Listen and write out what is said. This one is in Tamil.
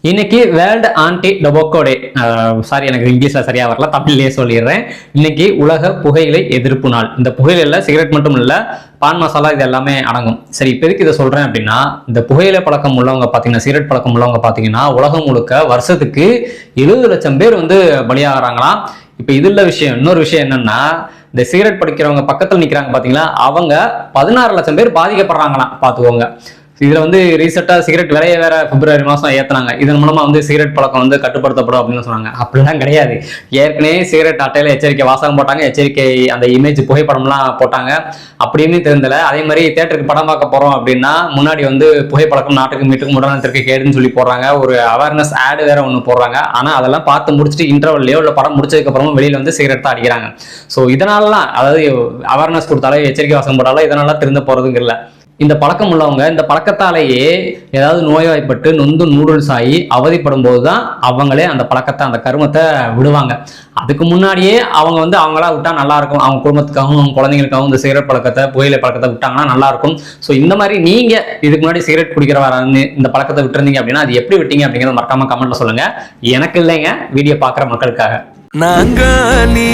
இன்னைக்கு வேர்ல்டு ஆன்டி டொபாக்கோ டே. சாரி, எனக்கு இங்கிலீஷ்ல சரியா வரல, தமிழ்லயே சொல்லிடுறேன். இன்னைக்கு உலக புகையிலை எதிர்ப்பு நாள். இந்த புகையில சிகரெட் மட்டும் இல்ல, பான் மசாலா இது எல்லாமே அடங்கும். சரி, இப்ப எதுக்கு இதை சொல்றேன் அப்படின்னா, இந்த புகையிலை பழக்கம் உள்ளவங்க பாத்தீங்கன்னா, சிகரெட் பழக்கம் உள்ளவங்க பாத்தீங்கன்னா உலகம் முழுக்க வருஷத்துக்கு 70 லட்சம் பேர் பலியாகிறாங்களாம். இப்ப இதுல விஷயம், இன்னொரு விஷயம் என்னன்னா, இந்த சிகரெட் படிக்கிறவங்க பக்கத்துல நிக்கிறாங்க பாத்தீங்களா, அவங்க 16 லட்சம் பேர் பாதிக்கப்படுறாங்களாம். பாத்துக்கோங்க. இதுல ரீசெண்டா சிகரெட் விலையை வேற பிப்ரவரி மாசம் ஏத்துனாங்க. இதன் மூலமா சிகரெட் பழக்கம் கட்டுப்படுத்தப்படும் அப்படின்னு சொன்னாங்க. அப்படிலாம் கிடையாது. ஏற்கனவே சிகரெட் அட்டையில எச்சரிக்கை வாசகம் போட்டாங்க, எச்சரிக்கை அந்த இமேஜ் புகைப்படம்லாம் போட்டாங்க. அப்படின்னு தெரிந்தல. அதே மாதிரி தியேட்டருக்கு படம் பார்க்க போறோம் அப்படின்னா முன்னாடி புகைப்பழக்கம் நாட்டுக்கு மீட்டுக்கு உடனத்திற்கு கேடுன்னு சொல்லி போடுறாங்க. ஒரு அவேர்னஸ் ஆடு வேற ஒண்ணு போடுறாங்க. ஆனா அதெல்லாம் பார்த்து முடிச்சுட்டு இன்டர்வல்லையோ இல்ல படம் முடிச்சதுக்கு அப்புறமும் வெளியில சிகரெட் தான் அடிக்கிறாங்க. ஸோ இதனாலலாம், அதாவது அவேர்னஸ் கொடுத்தாலே எச்சரிக்கை வாசகம் போட்டாலும் இதனால திருந்த போறதுங்க இல்லை. இந்த பழக்கம் உள்ளவங்க இந்த பழக்கத்தாலேயே ஏதாவது நோய்வாய்ப்பட்டு நொந்து நூடுல்ஸ் ஆகி அவதிப்படும் போதுதான் அவங்களே அந்த பழக்கத்தை, அந்த கருமத்தை விடுவாங்க. அதுக்கு முன்னாடியே அவங்க அவங்களா விட்டா நல்லா இருக்கும். அவங்க குடும்பத்துக்காகவும் அவங்க குழந்தைங்களுக்காகவும் இந்த சிகரெட் பழக்கத்தை, புகையிலை பழக்கத்தை விட்டாங்கன்னா நல்லா இருக்கும். ஸோ இந்த மாதிரி நீங்க இதுக்கு முன்னாடி சிகரெட் குடிக்கிறவரான்னு இந்த பழக்கத்தை விட்டுருந்தீங்க அப்படின்னா அது எப்படி விட்டீங்க அப்படிங்கிறத மறக்காம கமெண்ட்ல சொல்லுங்க. எனக்கு இல்லைங்க, வீடியோ பாக்குற மக்களுக்காக. நாங்காலி